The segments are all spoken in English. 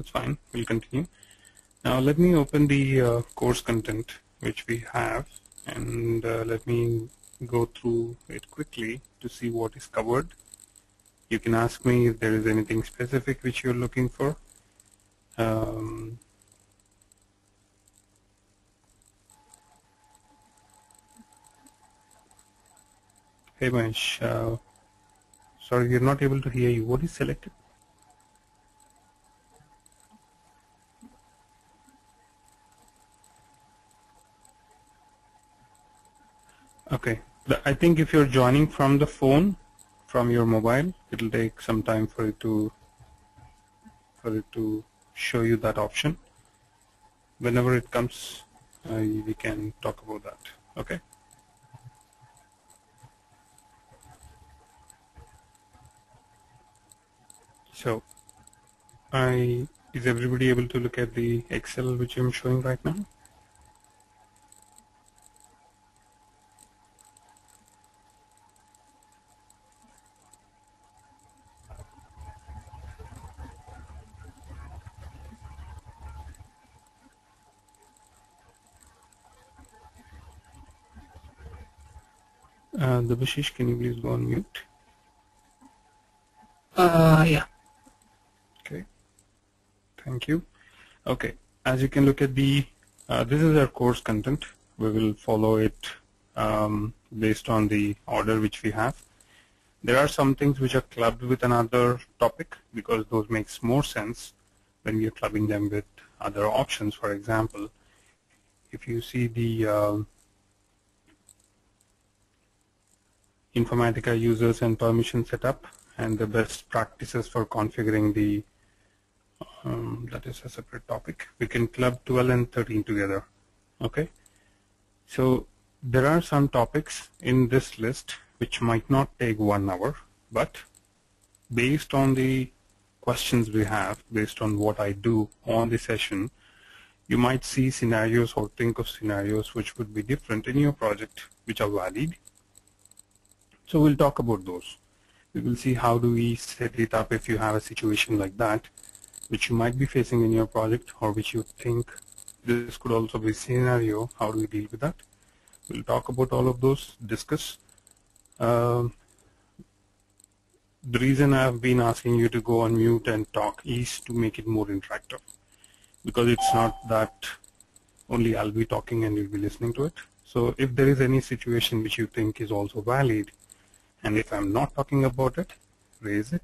That's fine. We'll continue. Now let me open the course content which we have, and let me go through it quickly to see what is covered. You can ask me if there is anything specific which you're looking for. Hey Mahesh, sorry, we're not able to hear you. What is selected? Okay, I think if you're joining from the phone, from your mobile, it'll take some time for it to show you that option. Whenever it comes, we can talk about that. Okay. So, is everybody able to look at the Excel which I'm showing right now? Debashish, can you please go on mute? Yeah. Okay. Thank you. Okay. As you can look at the, this is our course content. We will follow it based on the order which we have. There are some things which are clubbed with another topic because those makes more sense when we are clubbing them with other options. For example, if you see the Informatica users and permission setup and the best practices for configuring the that is a separate topic. We can club 12 and 13 together. Okay. So there are some topics in this list which might not take 1 hour, but based on the questions we have, based on what I do on the session, you might see scenarios or think of scenarios which would be different in your project, which are valid. So we'll talk about those. We will see how do we set it up if you have a situation like that, which you might be facing in your project, or which you think this could also be a scenario. How do we deal with that? We'll talk about all of those, discuss. The reason I've been asking you to go on mute and talk is to make it more interactive, because it's not that only I'll be talking and you'll be listening to it. So if there is any situation which you think is also valid, and if I'm not talking about it, raise it.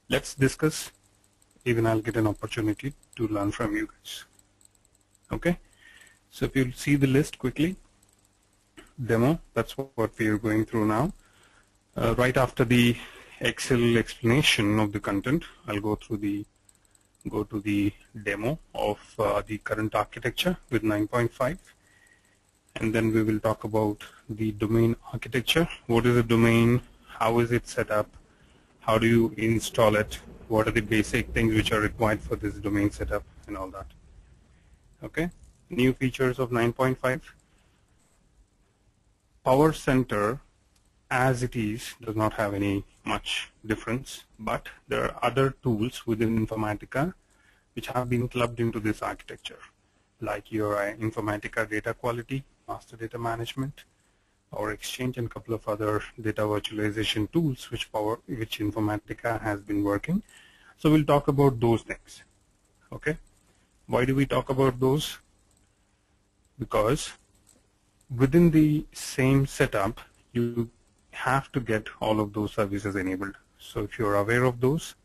Let's discuss. Even I'll get an opportunity to learn from you guys. Okay. So if you'll see the list quickly, demo, that's what we are going through now. Right after the Excel explanation of the content, I'll go to the demo of the current architecture with 9.5. And then we will talk about the domain architecture. What is a domain? How is it set up? How do you install it? What are the basic things which are required for this domain setup and all that? Okay. New features of 9.5. Power Center as it is does not have any much difference, but there are other tools within Informatica which have been clubbed into this architecture, like your Informatica data quality, master data management, or Exchange, and a couple of other data virtualization tools which Informatica has been working. So we'll talk about those things. Okay. Why do we talk about those? Because within the same setup, you have to get all of those services enabled. So if you're aware of those,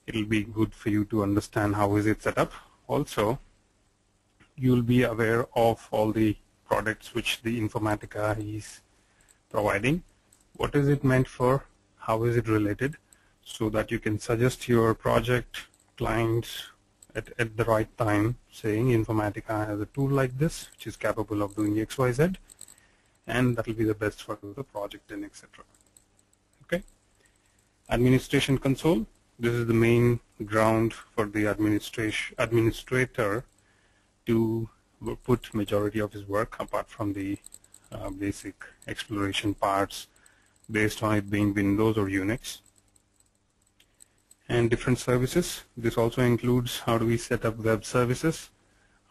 it'll be good for you to understand how is it set up. Also, you'll be aware of all the products which the Informatica is providing. What is it meant for? How is it related? So that you can suggest your project clients at the right time, saying Informatica has a tool like this which is capable of doing XYZ, and that will be the best for the project and etc. Okay. Administration console. This is the main ground for the administrator to put majority of his work, apart from the basic exploration parts based on it being Windows or Unix. and different services. This also includes how do we set up web services,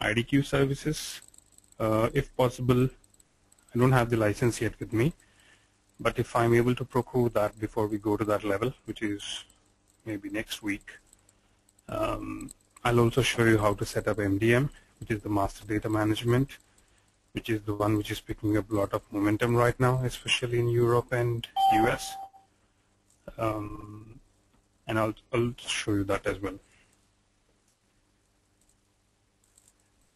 IDQ services. If possible, I don't have the license yet with me, but if I'm able to procure that before we go to that level, which is maybe next week, I'll also show you how to set up MDM, which is the master data management, which is the one which is picking up a lot of momentum right now, especially in Europe and US. And I'll show you that as well.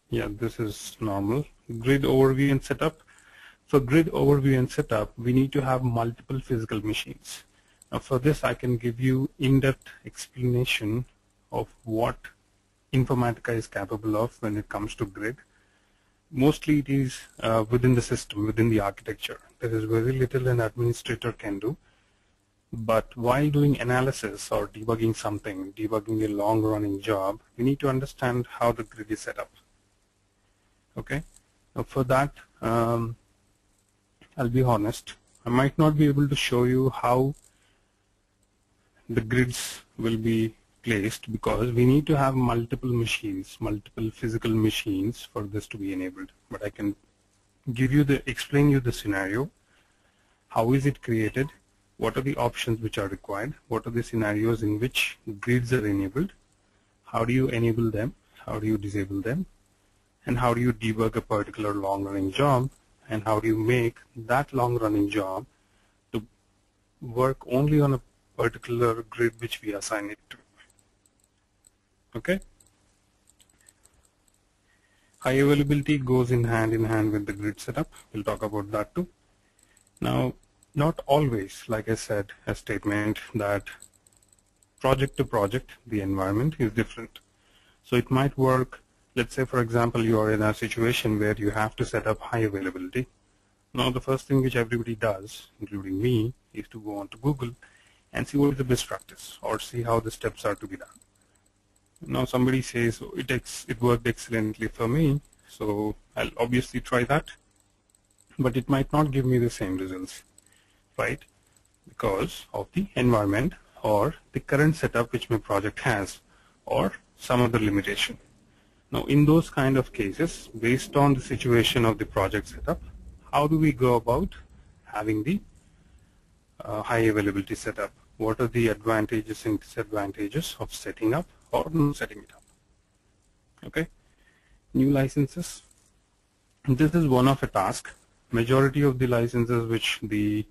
Yeah, this is normal. Grid overview and setup. For grid overview and setup, we need to have multiple physical machines. Now for this, I can give you in-depth explanation of what Informatica is capable of when it comes to grid. Mostly it is within the system, within the architecture. There is very little an administrator can do. But while doing analysis or debugging something, debugging a long-running job, we need to understand how the grid is set up. Okay. Now for that, I'll be honest. I might not be able to show you how the grids will be placed because we need to have multiple machines, multiple physical machines for this to be enabled. But I can give you explain you the scenario. How is it created? What are the options which are required? What are the scenarios in which grids are enabled? How do you enable them? How do you disable them? And how do you debug a particular long-running job? And how do you make that long-running job to work only on a particular grid which we assign it to? Okay. High availability goes in hand with the grid setup. We'll talk about that too. Now, not always, like I said, a statement that project to project, the environment is different. So it might work, let's say for example, you are in a situation where you have to set up high availability. Now the first thing which everybody does, including me, is to go on to Google and see what is the best practice or see how the steps are to be done. Now somebody says, oh, it worked excellently for me, so I'll obviously try that, but it might not give me the same results. Right, because of the environment or the current setup which my project has or some other limitation. Now in those kind of cases, based on the situation of the project setup, how do we go about having the high availability setup? What are the advantages and disadvantages of setting up or not setting it up? Okay, new licenses. This is one of a task. Majority of the licenses which the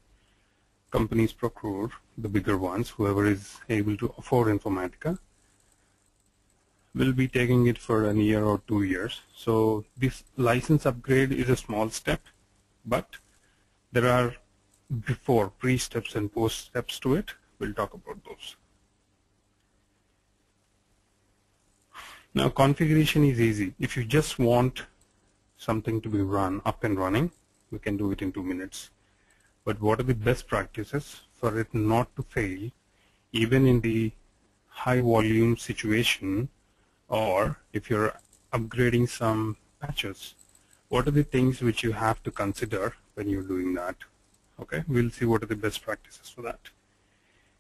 companies procure, the bigger ones, whoever is able to afford Informatica, will be taking it for a year or 2 years. So this license upgrade is a small step, but there are pre-steps and post-steps to it. We'll talk about those. Now configuration is easy. If you just want something to be up and running, we can do it in 2 minutes. But what are the best practices for it not to fail even in the high volume situation, or if you're upgrading some patches? What are the things which you have to consider when you're doing that? Okay, we'll see what are the best practices for that.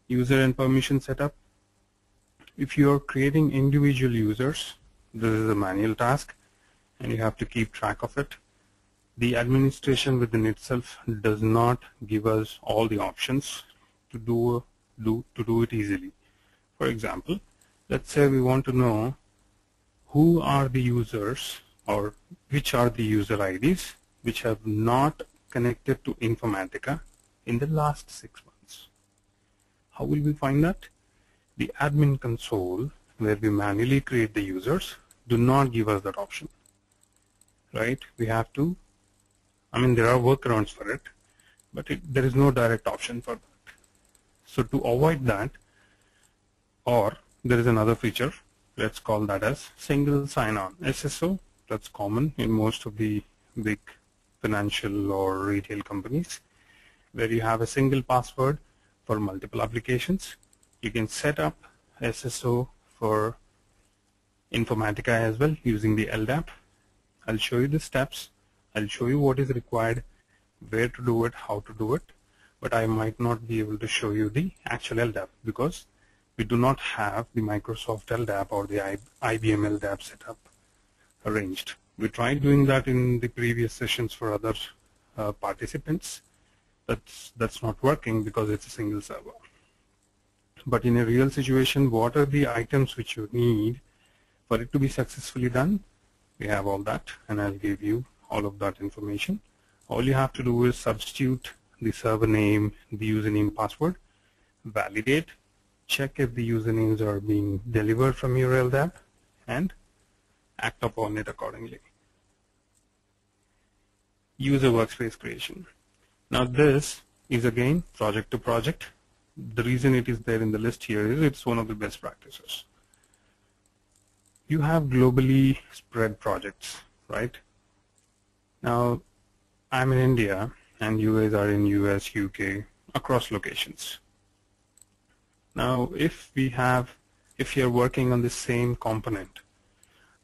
User and permission setup. If you're creating individual users, this is a manual task and you have to keep track of it. The administration within itself does not give us all the options to do it easily. For example, let's say we want to know who are the users or which are the user IDs which have not connected to Informatica in the last 6 months. How will we find that? The admin console, where we manually create the users, do not give us that option. Right? We have to, there are workarounds for it, but there is no direct option for that. So to avoid that, or there is another feature, let's call that as single sign-on, SSO. That's common in most of the big financial or retail companies, where you have a single password for multiple applications. You can set up SSO for Informatica as well using the LDAP. I'll show you the steps. I'll show you what is required, where to do it, how to do it, but I might not be able to show you the actual LDAP because we do not have the Microsoft LDAP or the IBM LDAP setup arranged. We tried doing that in the previous sessions for other participants. That's not working because it's a single server. But in a real situation, what are the items which you need for it to be successfully done? We have all that, and I'll give you all of that information. All you have to do is substitute the server name, the username, password, validate, check if the usernames are being delivered from your LDAP, and act upon it accordingly. User workspace creation. Now this is again project to project. The reason it is there in the list here is it's one of the best practices. You have globally spread projects, right? Now I'm in India and you guys are in US, UK, across locations. Now if you're working on the same component,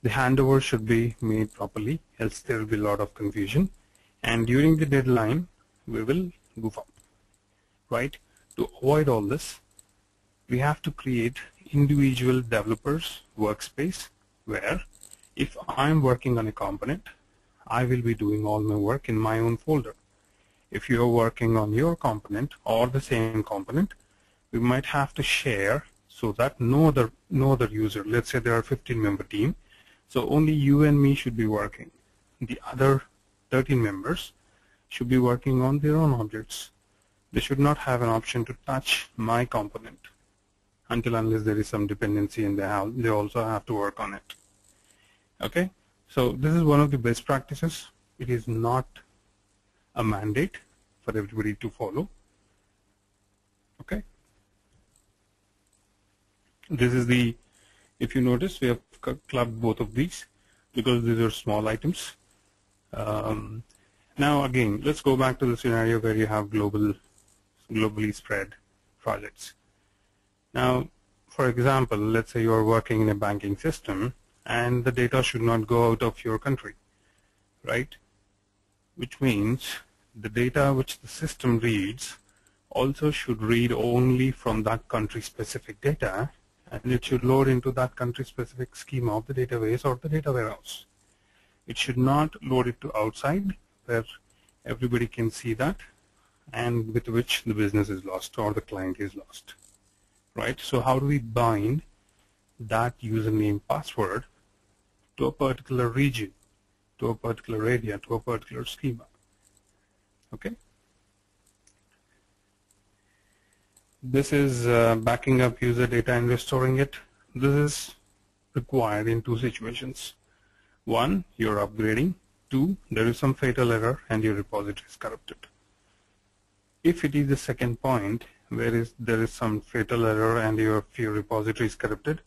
the handover should be made properly, else there will be a lot of confusion, and during the deadline we will goof up, right? To avoid all this, we have to create individual developers workspace where if I'm working on a component, I will be doing all my work in my own folder. If you're working on your component or the same component, we might have to share so that no other user, let's say there are 15-member team, so only you and me should be working. The other 13 members should be working on their own objects. They should not have an option to touch my component until unless there is some dependency and they also have to work on it. Okay, so this is one of the best practices. It is not a mandate for everybody to follow. Okay, this is the, if you notice, we have clubbed both of these because these are small items. Now again, let's go back to the scenario where you have globally spread projects. Now, for example, let's say you are working in a banking system and the data should not go out of your country, right? Which means the data which the system reads also should read only from that country-specific data, and it should load into that country-specific schema of the database or the data warehouse. It should not load it to outside where everybody can see that and with which the business is lost or the client is lost, right? So how do we bind that username password to a particular region, to a particular area, to a particular schema? Okay. This is backing up user data and restoring it. This is required in two situations. One, you're upgrading. Two, there is some fatal error and your repository is corrupted. If it is the second point, where there is some fatal error and your repository is corrupted,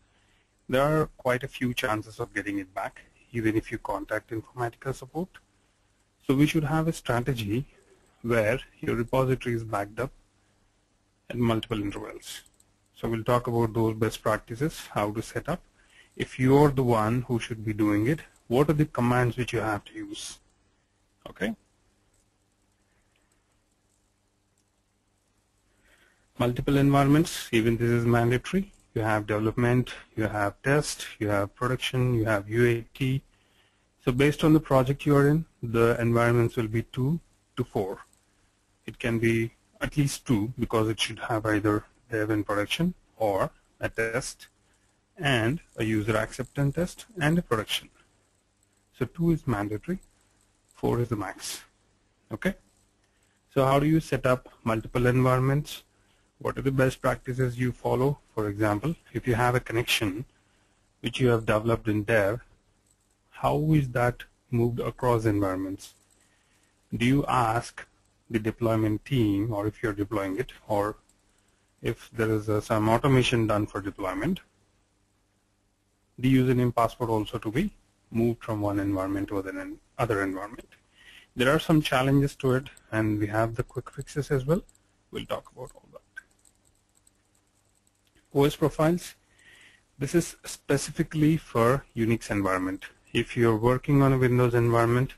there are quite a few chances of getting it back, even if you contact Informatica support. So we should have a strategy where your repository is backed up at multiple intervals. So we'll talk about those best practices, how to set up. If you're the one who should be doing it, what are the commands which you have to use? Okay. Multiple environments, even this is mandatory. You have development, you have test, you have production, you have UAT. So based on the project you are in, the environments will be 2 to 4. It can be at least 2 because it should have either dev and production or a test and a user acceptance test and a production. So 2 is mandatory, 4 is the max. Okay. So how do you set up multiple environments? What are the best practices you follow? For example, if you have a connection which you have developed in dev, how is that moved across environments? Do you ask the deployment team, or if you're deploying it, or if there is some automation done for deployment, the username password also to be moved from one environment to another environment? There are some challenges to it, and we have the quick fixes as well. We'll talk about all that. OS profiles. This is specifically for Unix environment. If you're working on a Windows environment,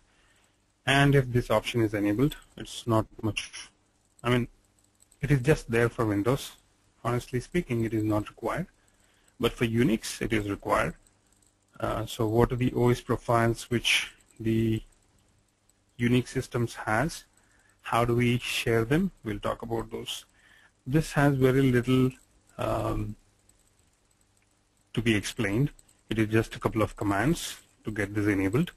and if this option is enabled, it's not much. I mean, it is just there for Windows. honestly speaking, it is not required. But for Unix, it is required. So what are the OS profiles which the Unix systems has? How do we share them? We'll talk about those. This has very little to be explained. It is just a couple of commands to get this enabled,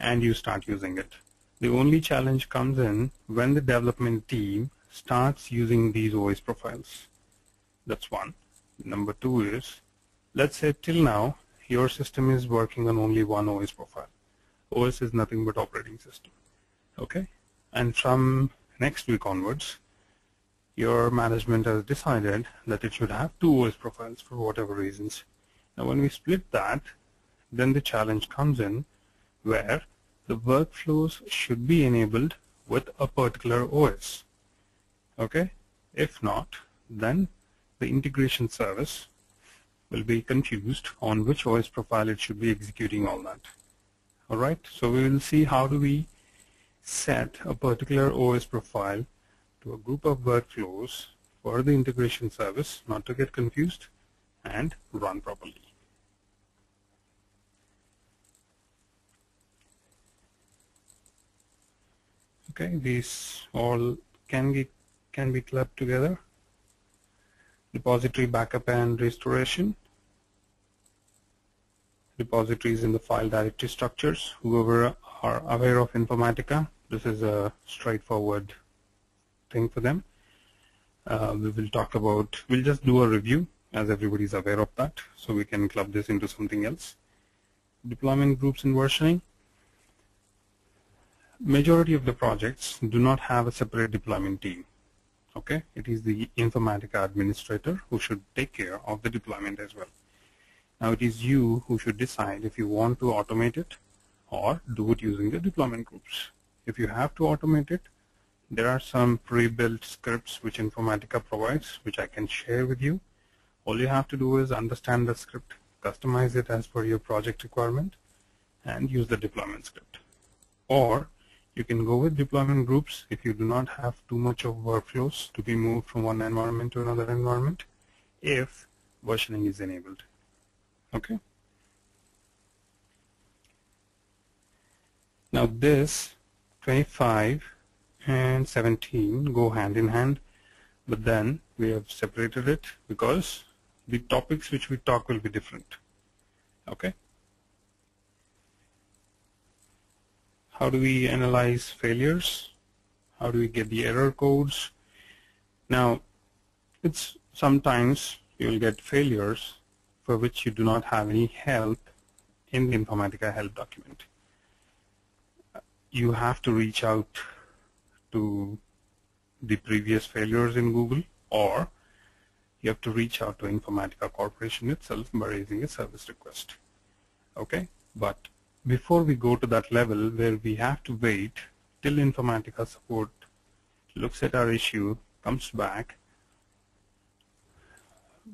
and you start using it. The only challenge comes in when the development team starts using these OS profiles. That's one. Number two is, let's say till now your system is working on only one OS profile. OS is nothing but operating system. Okay? And from next week onwards, your management has decided that it should have two OS profiles for whatever reasons. Now when we split that, then the challenge comes in where the workflows should be enabled with a particular OS. Okay? If not, then the integration service will be confused on which OS profile it should be executing all that. Alright, so we will see how do we set a particular OS profile to a group of workflows for the integration service not to get confused and run properly. Okay, these all can be clubbed together. Repository backup and restoration. Repositories in the file directory structures. Whoever are aware of Informatica, this is a straightforward thing for them. We will talk about, we'll just do a review as everybody's aware of that, so we can club this into something else. Deployment groups and versioning. Majority of the projects do not have a separate deployment team. Okay, it is the Informatica administrator who should take care of the deployment as well. Now it is you who should decide if you want to automate it or do it using the deployment groups. If you have to automate it, there are some pre-built scripts which Informatica provides, which I can share with you. All you have to do is understand the script, customize it as per your project requirement, and use the deployment script. Or you can go with deployment groups if you do not have too much of workflows to be moved from one environment to another environment if versioning is enabled. Okay. Now this 25 and 17 go hand in hand, but then we have separated it because the topics which we talk will be different. Okay. How do we analyze failures? How do we get the error codes? Now, it's sometimes you'll get failures for which you do not have any help in the Informatica help document. You have to reach out to the previous failures in Google, or you have to reach out to Informatica Corporation itself by raising a service request. Okay, but before we go to that level where we have to wait till Informatica support looks at our issue, comes back,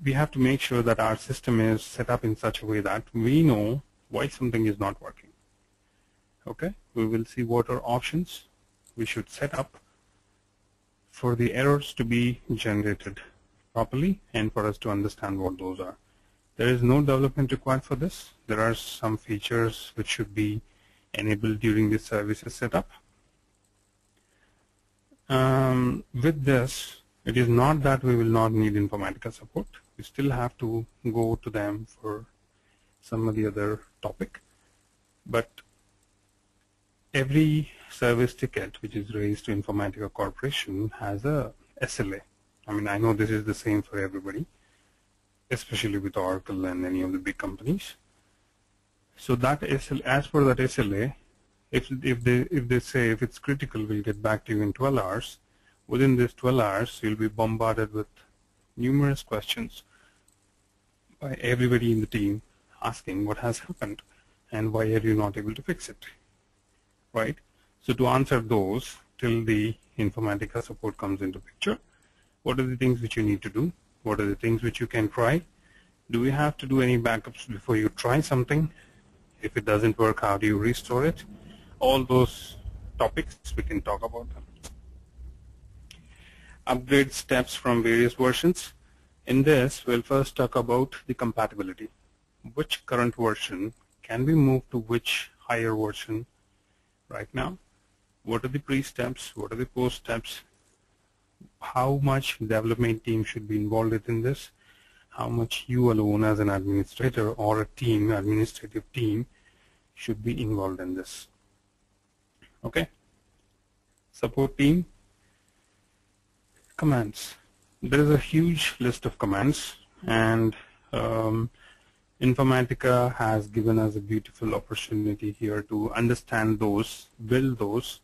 we have to make sure that our system is set up in such a way that we know why something is not working. Okay, we will see what are options we should set up for the errors to be generated properly and for us to understand what those are. There is no development required for this. There are some features which should be enabled during the services setup. With this, it is not that we will not need Informatica support. We still have to go to them for some of the other topic. But every service ticket which is raised to Informatica Corporation has a SLA. I mean, I know this is the same for everybody, especially with Oracle and any of the big companies. So that SLA, as per that SLA, if they say if it's critical, we'll get back to you in 12 hours. Within this 12 hours, you'll be bombarded with numerous questions by everybody in the team asking what has happened and why are you not able to fix it, right? So to answer those till the Informatica support comes into picture, what are the things which you need to do? What are the things which you can try? Do we have to do any backups before you try something? If it doesn't work, how do you restore it? All those topics, we can talk about them. Upgrade steps from various versions. In this, we'll first talk about the compatibility. Which current version can be moved to which higher version right now? What are the pre-steps? What are the post-steps? How much development team should be involved in this? How much you alone as an administrator or a team, administrative team, should be involved in this? Okay. Support team. Commands. There is a huge list of commands, and Informatica has given us a beautiful opportunity here to understand those, build those.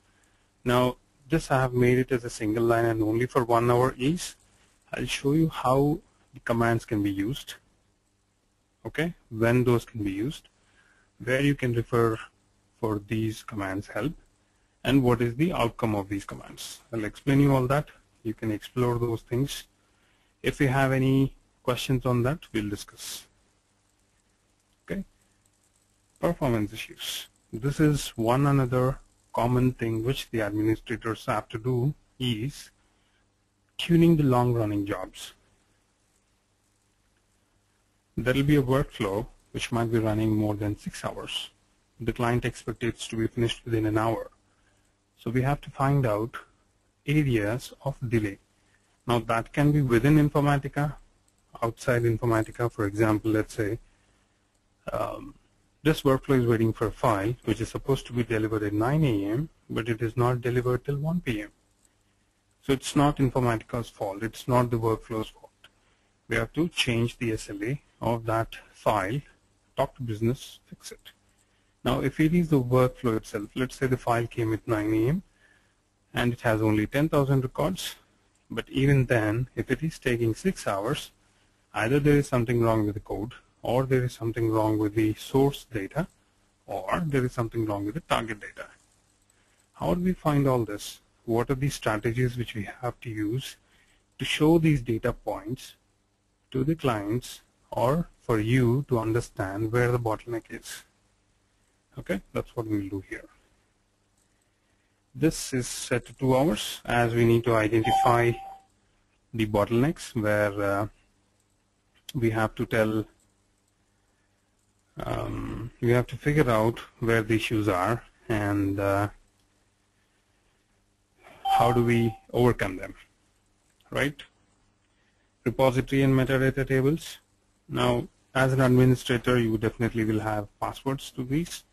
Now, this I have made it as a single line and only for 1 hour ease. I'll show you how the commands can be used, okay, when those can be used, where you can refer for these commands help, and what is the outcome of these commands. I'll explain you all that. You can explore those things. If you have any questions on that, we'll discuss. Okay. Performance issues. This is one another common thing which the administrators have to do is tuning the long-running jobs. There will be a workflow which might be running more than 6 hours. The client expects it to be finished within an hour. So we have to find out areas of delay. Now that can be within Informatica, outside Informatica. For example, let's say this workflow is waiting for a file which is supposed to be delivered at 9 a.m. but it is not delivered till 1 p.m. So it's not Informatica's fault. It's not the workflow's fault. We have to change the SLA of that file, talk to business, fix it. Now if it is the workflow itself, let's say the file came at 9 a.m. and it has only 10,000 records, but even then, if it is taking 6 hours, either there is something wrong with the code, or there is something wrong with the source data, or there is something wrong with the target data. How do we find all this? What are the strategies which we have to use to show these data points to the clients or for you to understand where the bottleneck is? Okay, that's what we'll do here. This is set to 2 hours as we need to identify the bottlenecks where we have to tell, we have to figure out where the issues are and how do we overcome them, right? Repository and metadata tables. Now, as an administrator, you definitely will have passwords to these.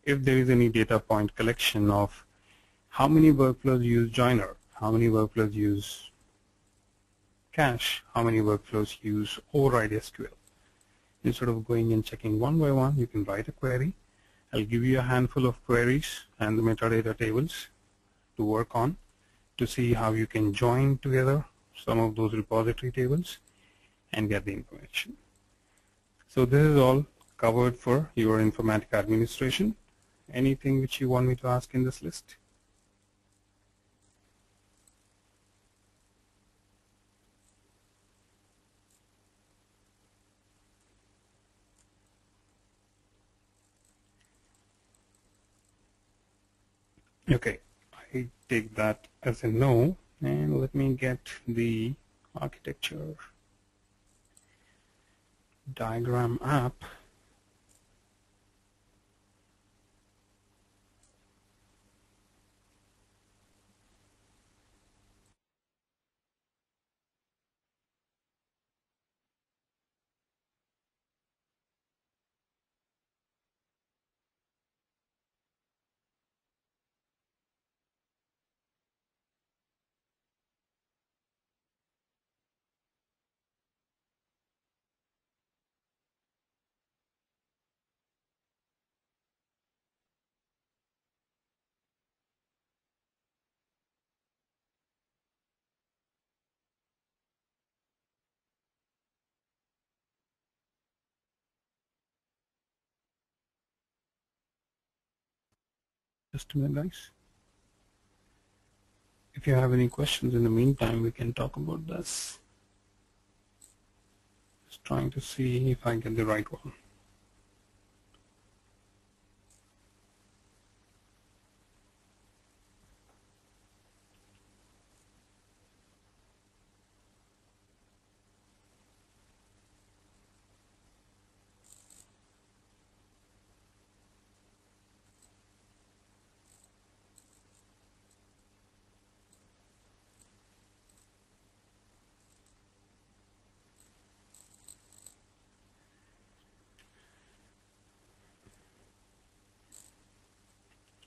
If there is any data point collection of how many workflows use joiner, how many workflows use cache, how many workflows use override SQL. Instead of going and checking one by one, you can write a query. I'll give you a handful of queries and the metadata tables to work on to see how you can join together some of those repository tables and get the information. So this is all covered for your Informatica administration. Anything which you want me to ask in this list? Okay, I take that as a no, and let me get the architecture diagram app. Just a minute, guys. If you have any questions in the meantime, we can talk about this. Just trying to see if I get the right one.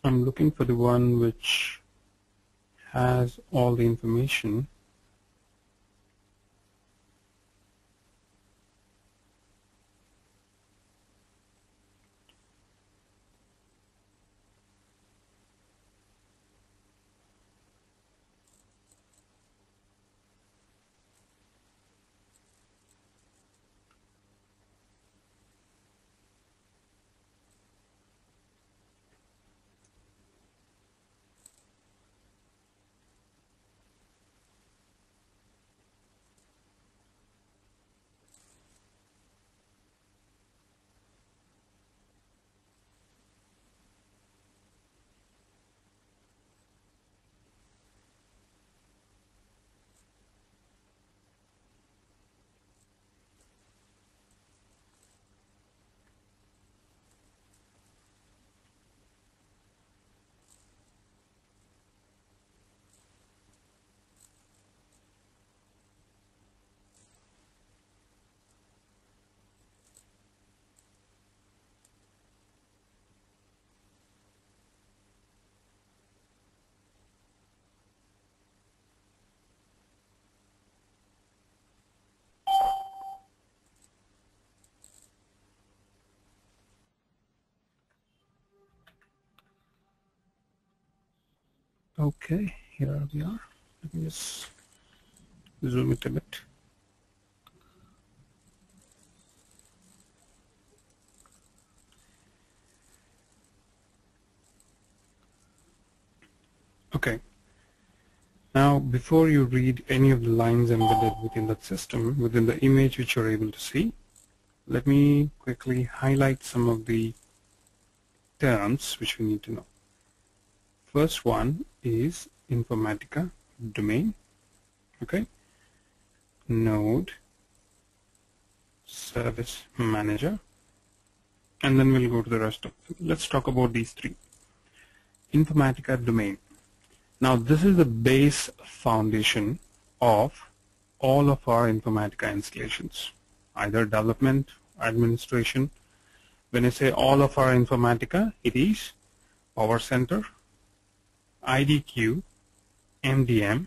I'm looking for the one which has all the information. Okay, here we are. Let me just zoom it a bit. Okay. Now, before you read any of the lines embedded within that system, within the image which you're able to see, let me quickly highlight some of the terms which we need to know. First one is Informatica Domain, okay, Node, Service Manager, and then we'll go to the rest of it. Let's talk about these three. Informatica Domain. Now, this is the base foundation of all of our Informatica installations, either development, administration. When I say all of our Informatica, it is Power Center, IDQ, MDM,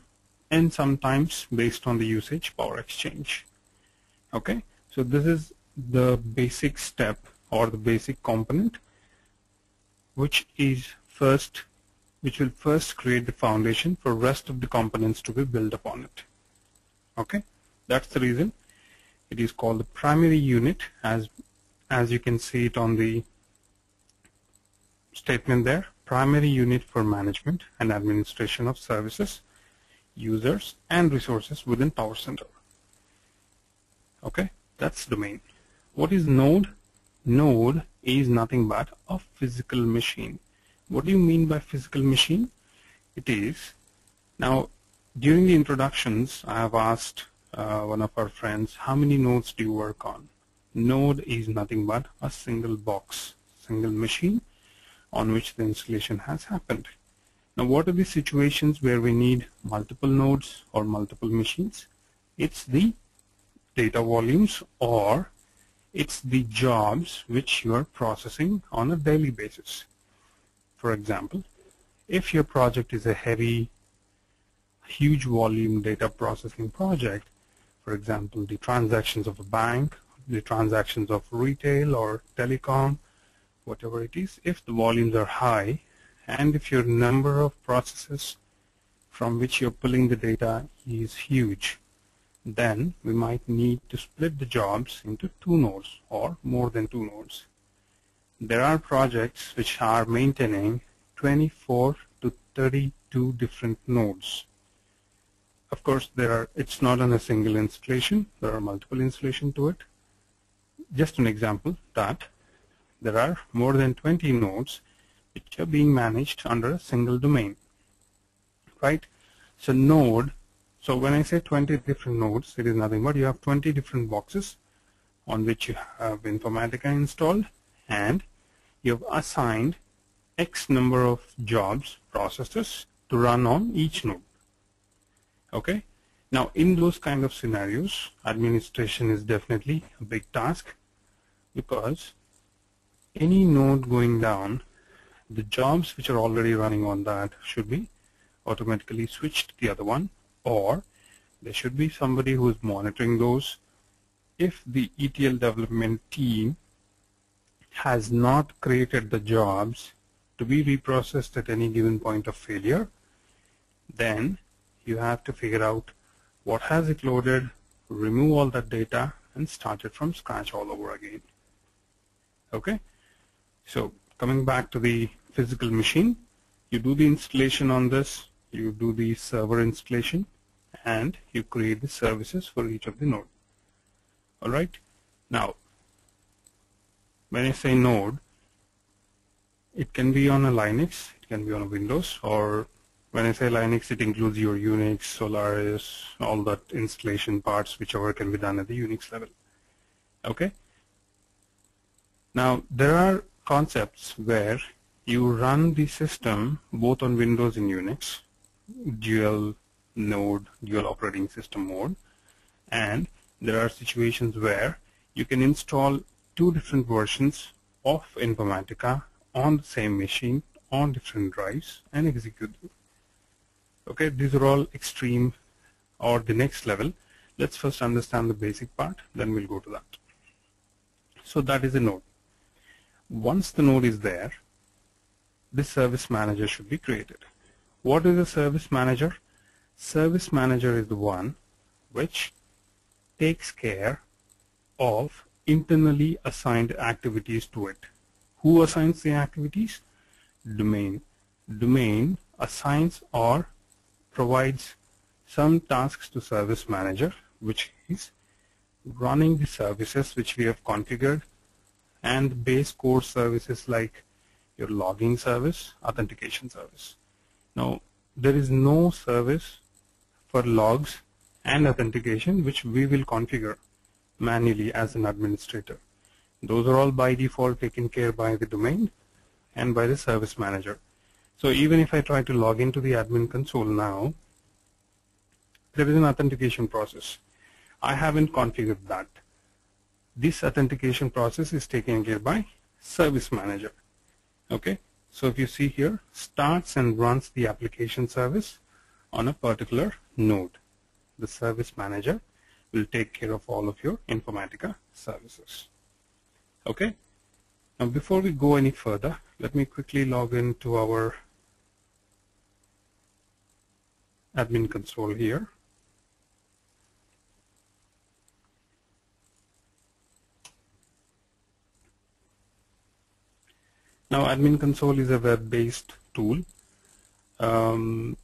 and sometimes based on the usage, Power Exchange. Okay, so this is the basic step or the basic component which will first create the foundation for rest of the components to be built upon it. Okay, that's the reason it is called the primary unit, as you can see it on the statement there. Primary unit for management and administration of services, users, and resources within Power Center. Okay, that's domain. What is node? Node is nothing but a physical machine. What do you mean by physical machine? It is, now during the introductions I have asked one of our friends, how many nodes do you work on? Node is nothing but a single box, single machine on which the installation has happened. Now, what are the situations where we need multiple nodes or multiple machines? It's the data volumes, or it's the jobs which you are processing on a daily basis. For example, if your project is a huge volume data processing project, for example, the transactions of a bank, the transactions of retail or telecom, whatever it is, if the volumes are high and if your number of processes from which you're pulling the data is huge, then we might need to split the jobs into 2 nodes or more than 2 nodes. There are projects which are maintaining 24 to 32 different nodes. Of course, it's not on a single installation. There are multiple installations to it. Just an example that there are more than 20 nodes which are being managed under a single domain, right? So when I say 20 different nodes, it is nothing but you have 20 different boxes on which you have Informatica installed, and you have assigned X number of jobs, processes to run on each node. Okay. Now, in those kind of scenarios, administration is definitely a big task, because any node going down, the jobs which are already running on that should be automatically switched to the other one, or there should be somebody who is monitoring those. If the ETL development team has not created the jobs to be reprocessed at any given point of failure, then you have to figure out what has it loaded, remove all that data, and start it from scratch all over again. Okay, so coming back to the physical machine, you do the installation on this, you do the server installation, and you create the services for each of the node. Alright, now when I say node, it can be on a Linux, it can be on a Windows, or when I say Linux, it includes your Unix, Solaris, all that installation parts, whichever can be done at the Unix level. Okay. Now there are concepts where you run the system both on Windows and Unix, dual node, dual operating system mode, and there are situations where you can install two different versions of Informatica on the same machine on different drives and execute them. Okay, these are all extreme or the next level. Let's first understand the basic part, then we'll go to that. So that is a node. Once the node is there, the service manager should be created. What is a service manager? Service manager is the one which takes care of internally assigned activities to it. Who assigns the activities? Domain. Domain assigns or provides some tasks to service manager, which is running the services which we have configured, and base core services like your logging service, authentication service. Now there is no service for logs and authentication which we will configure manually as an administrator. Those are all by default taken care by the domain and by the service manager. So even if I try to log into the admin console now, there is an authentication process. I haven't configured that. This authentication process is taken care by service manager. Okay, so if you see here, starts and runs the application service on a particular node. The service manager will take care of all of your Informatica services. Okay, now before we go any further, let me quickly log into our admin console here. Now admin console is a web-based tool. From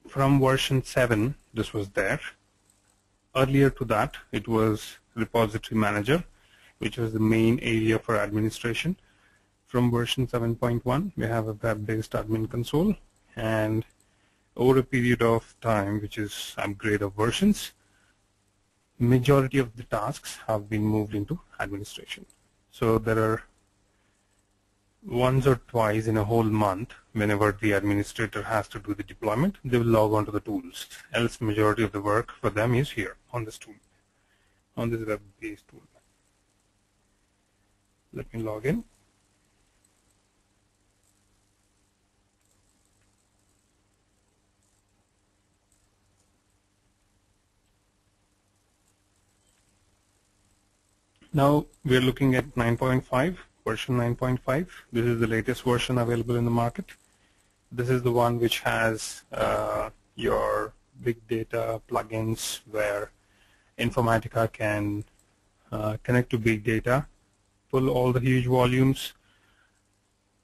version 7 this was there. Earlier to that it was repository manager, which was the main area for administration. From version 7.1 we have a web-based admin console, and over a period of time, which is upgrade of versions, majority of the tasks have been moved into administration. So there are once or twice in a whole month, whenever the administrator has to do the deployment, they will log on to the tools. Else majority of the work for them is here on this tool, on this web-based tool. Let me log in. Now we are looking at 9.5. Version 9.5. This is the latest version available in the market. This is the one which has your big data plugins where Informatica can connect to big data, pull all the huge volumes,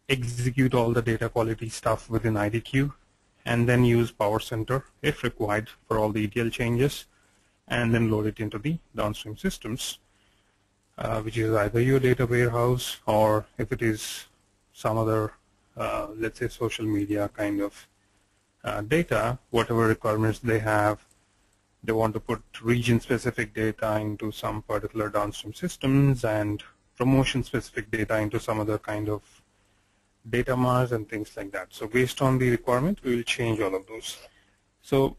execute all the data quality stuff within IDQ, and then use Power Center if required for all the ETL changes, and then load it into the downstream systems. Which is either your data warehouse, or if it is some other, let's say social media kind of data, whatever requirements they have, they want to put region-specific data into some particular downstream systems and promotion-specific data into some other kind of data mars and things like that. So based on the requirement, we will change all of those. So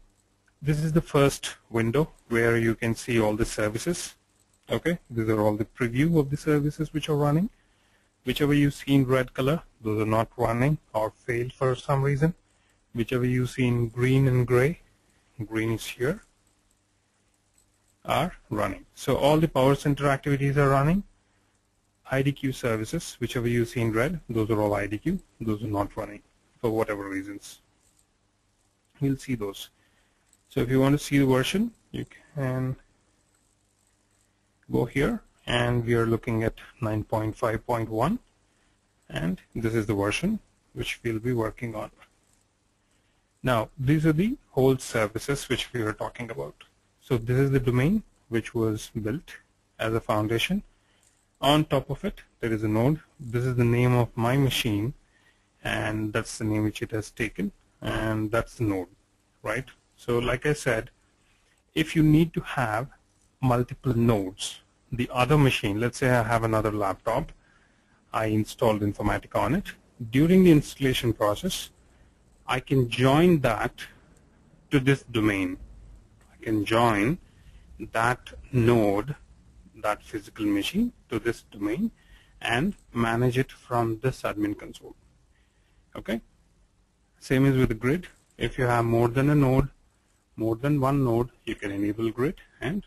this is the first window where you can see all the services. Okay, these are all the preview of the services which are running. Whichever you see in red color, those are not running or failed for some reason. Whichever you see in green and gray, green is here, are running. So all the Power Center activities are running. IDQ services, whichever you see in red, those are all IDQ. Those are not running for whatever reasons. We'll see those. So if you want to see the version, you can go here, and we are looking at 9.5.1, and this is the version which we'll be working on. Now, these are the whole services which we were talking about. So this is the domain which was built as a foundation. On top of it, there is a node. This is the name of my machine, and that's the name which it has taken, and that's the node, right? So like I said, if you need to have multiple nodes, the other machine, let's say I have another laptop, I installed Informatica on it. During the installation process, I can join that to this domain. I can join that node, that physical machine, to this domain and manage it from this admin console. Okay? Same as with the grid. If you have more than a node, more than one node, you can enable grid and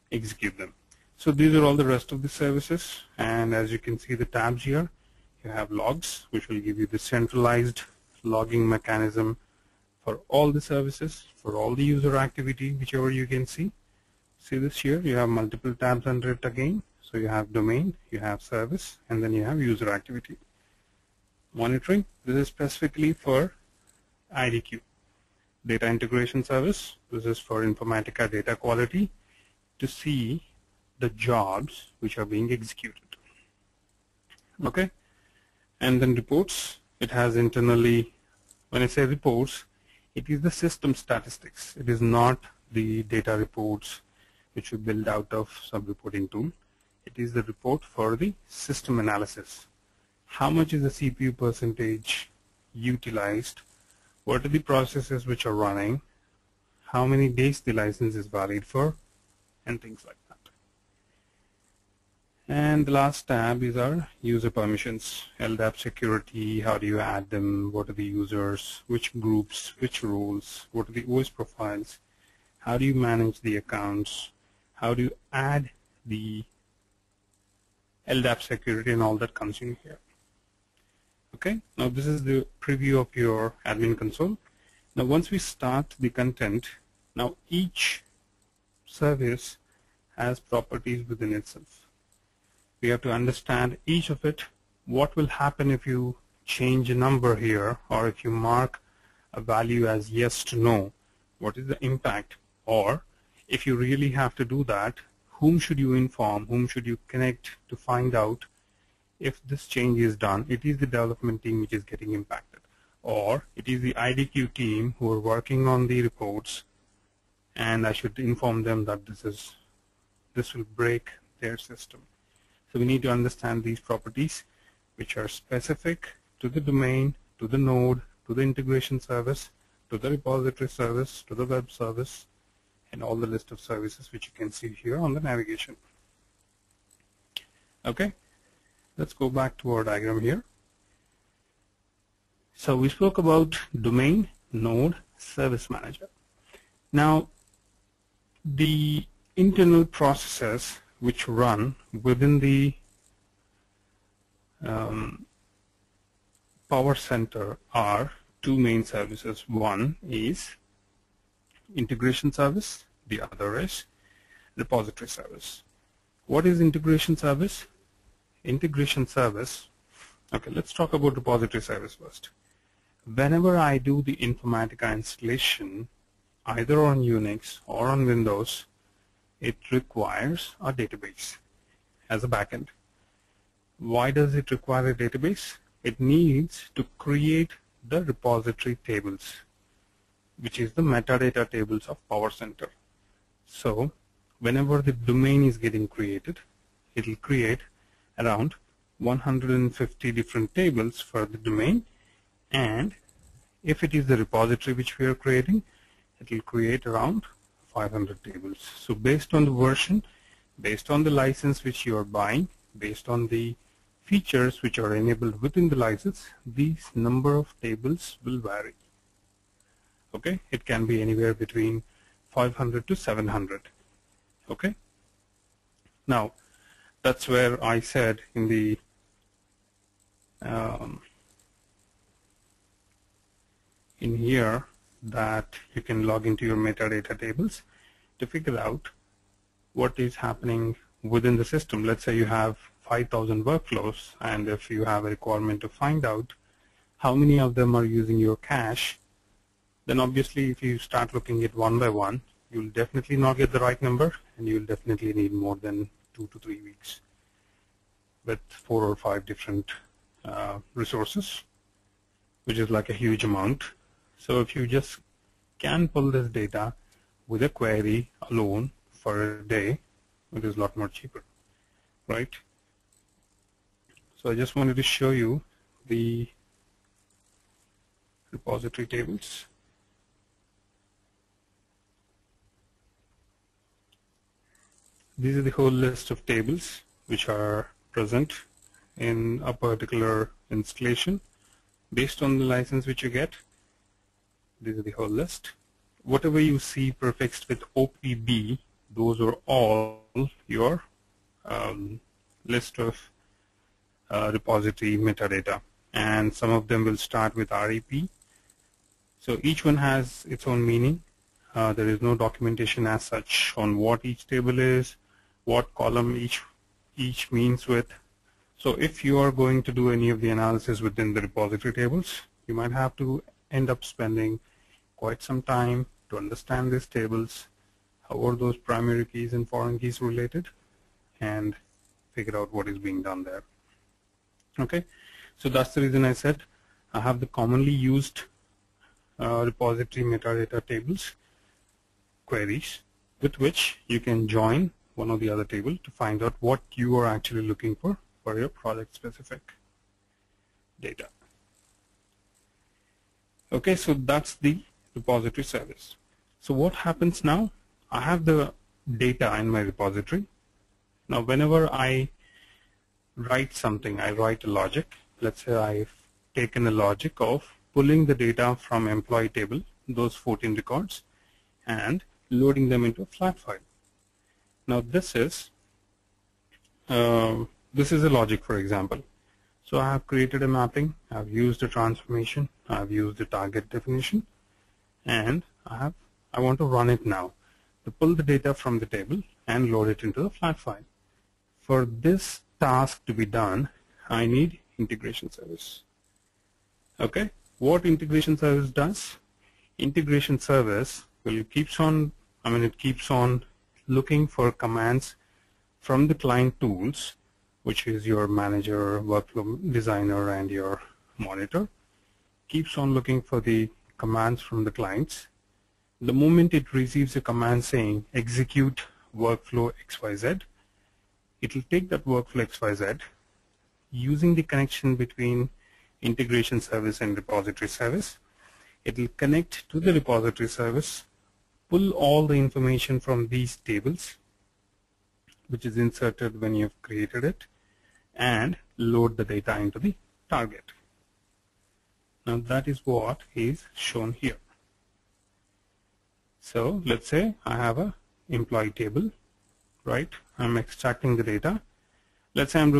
execute them. So these are all the rest of the services, and as you can see the tabs here, you have logs, which will give you the centralized logging mechanism for all the services, for all the user activity, whichever you can see. See this here, you have multiple tabs under it again. So you have domain, you have service, and then you have user activity. Monitoring, this is specifically for IDQ. Data integration service, this is for Informatica data quality, to see the jobs which are being executed. Okay, and then reports, it has internally, when I say reports, it is the system statistics. It is not the data reports which we build out of sub-reporting tool. It is the report for the system analysis. How much is the CPU percentage utilized? What are the processes which are running? How many days the license is valid for? And things like that. And the last tab is our user permissions, LDAP security, how do you add them, what are the users, which groups, which roles, what are the OS profiles, how do you manage the accounts, how do you add the LDAP security, and all that comes in here. Okay, now this is the preview of your admin console. Now once we start the content, now each service has properties within itself. We have to understand each of it. What will happen if you change a number here, or if you mark a value as yes to no? What is the impact? Or if you really have to do that, whom should you inform? Whom should you connect to find out if this change is done? It is the development team which is getting impacted, or it is the IDQ team who are working on the reports, and I should inform them that this will break their system. So we need to understand these properties which are specific to the domain, to the node, to the integration service, to the repository service, to the web service, and all the list of services which you can see here on the navigation. Okay, let's go back to our diagram here. So we spoke about domain, node, service manager. Now the internal processes which run within the Power Center are two main services. One is integration service, the other is repository service. What is integration service? Integration service, okay, let's talk about repository service first. Whenever I do the Informatica installation, either on Unix or on Windows, it requires a database as a backend. Why does it require a database? It needs to create the repository tables, which is the metadata tables of Power Center. So whenever the domain is getting created, it will create around 150 different tables for the domain, and if it is the repository which we are creating, it will create around 500 tables. So based on the version, based on the license which you are buying, based on the features which are enabled within the license, these number of tables will vary. Okay, it can be anywhere between 500 to 700. Okay, now that's where I said in the in here that you can log into your metadata tables to figure out what is happening within the system. Let's say you have 5,000 workflows, and if you have a requirement to find out how many of them are using your cache, then obviously if you start looking at one by one, you'll definitely not get the right number, and you'll definitely need more than 2 to 3 weeks with 4 or 5 different resources, which is like a huge amount. So if you just can pull this data with a query alone for a day, it is a lot more cheaper, right? So I just wanted to show you the repository tables. These are the whole list of tables which are present in a particular installation based on the license which you get. These are the whole list. Whatever you see prefixed with OPB, those are all your list of repository metadata, and some of them will start with REP. So each one has its own meaning. There is no documentation as such on what each table is, what column each means with. So if you are going to do any of the analysis within the repository tables, you might have to end up spending quite some time to understand these tables, how are those primary keys and foreign keys related, and figure out what is being done there. Okay, so that's the reason I said I have the commonly used repository metadata tables queries with which you can join one or the other table to find out what you are actually looking for your project specific data. Okay, so that's the repository service. So what happens now? I have the data in my repository. Now whenever I write something, I write a logic. Let's say I've taken a logic of pulling the data from employee table, those 14 records, and loading them into a flat file. Now this is a logic, for example. So I have created a mapping, I've used a transformation, I've used a target definition, and I want to run it now to pull the data from the table and load it into the flat file. For this task to be done, I need integration service. Okay, what integration service does? Integration service keeps on looking for commands from the client tools, which is your manager, workflow designer, and your monitor. Keeps on looking for the commands from the clients. The moment it receives a command saying execute workflow XYZ, it will take that workflow XYZ using the connection between integration service and repository service. It will connect to the repository service, pull all the information from these tables, which is inserted when you've created it, and load the data into the target. Now that is what is shown here. So let's say I have a employee table, right? I'm extracting the data. Let's say I'm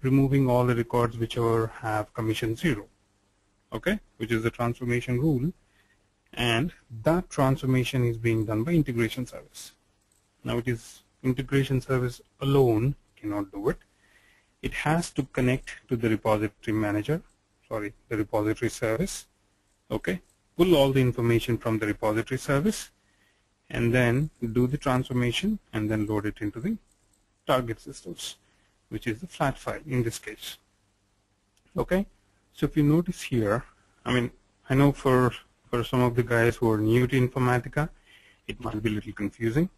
removing all the records which have commission 0, okay, which is the transformation rule, and that transformation is being done by integration service. Now it is integration service alone cannot do it. It has to connect to the repository manager, the repository service, okay, pull all the information from the repository service, and then do the transformation and then load it into the target systems, which is the flat file in this case. Okay, so if you notice here, I know for some of the guys who are new to Informatica, it might be a little confusing,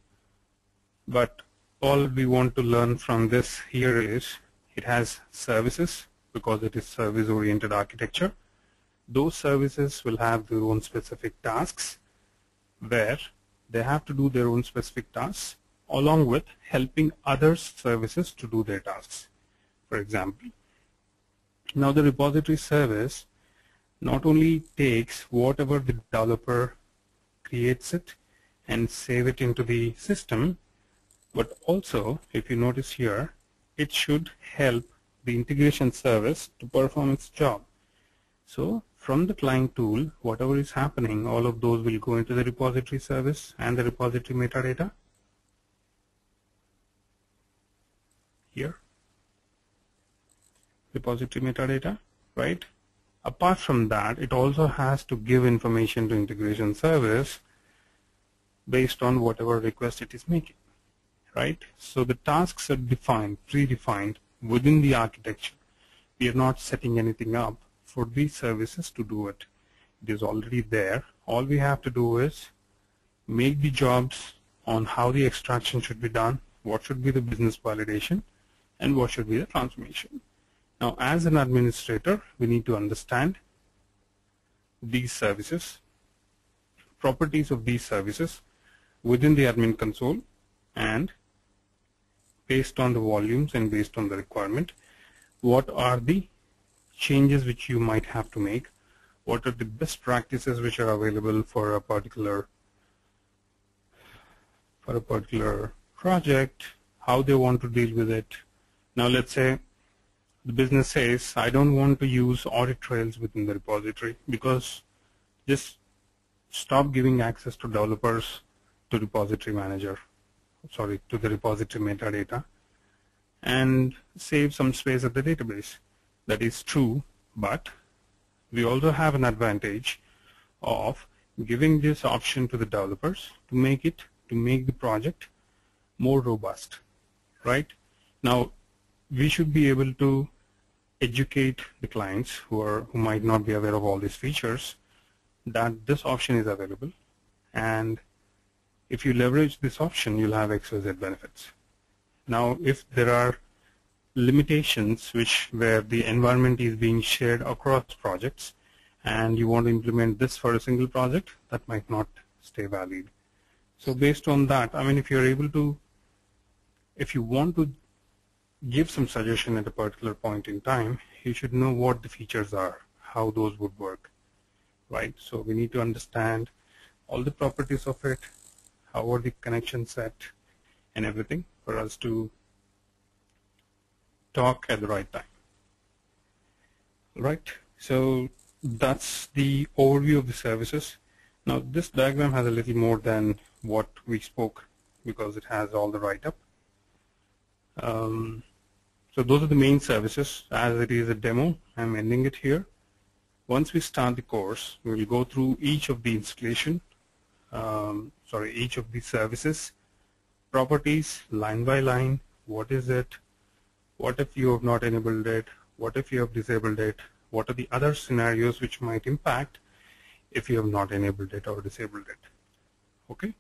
but all we want to learn from this here is it has services because it is service-oriented architecture. Those services will have their own specific tasks where they have to do their own specific tasks along with helping other services to do their tasks. for example. Now the repository service not only takes whatever the developer creates it and save it into the system, but also, if you notice here, it should help the integration service to perform its job. So from the client tool, whatever is happening, all of those will go into the repository service and the repository metadata here. Repository metadata, right? Apart from that, it also has to give information to integration service based on whatever request it is making, right? So the tasks are defined, predefined within the architecture. We are not setting anything up for these services to do it. It is already there. All we have to do is make the jobs on how the extraction should be done, what should be the business validation, and what should be the transformation. Now, as an administrator, we need to understand these services, properties of these services within the admin console, and based on the volumes and based on the requirement, what are the changes which you might have to make, what are the best practices which are available for a particular project, how they want to deal with it. Now let's say the business says, I don't want to use audit trails within the repository, because just stop giving access to developers to repository manager, to the repository metadata, and save some space at the database. That is true, but we also have an advantage of giving this option to the developers to make the project more robust, right? Now, we should be able to educate the clients who might not be aware of all these features that this option is available, and if you leverage this option, you'll have XYZ benefits. Now, if there are limitations where the environment is being shared across projects and you want to implement this for a single project, that might not stay valid. So based on that, I mean, if you want to give some suggestion at a particular point in time, you should know what the features are, how those would work, right? So we need to understand all the properties of it, how are the connections set, and everything for us to talk at the right time. Right, so that's the overview of the services. Now this diagram has a little more than what we spoke, because it has all the write-up. So those are the main services. As it is a demo, I'm ending it here. Once we start the course, we will go through each of the installation, each of the services, properties, line by line. What is it? What if you have not enabled it? What if you have disabled it? What are the other scenarios which might impact if you have not enabled it or disabled it? Okay?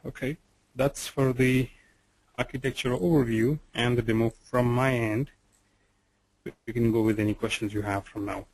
Okay, that's for the architecture overview and the demo from my end. We can go with any questions you have from now.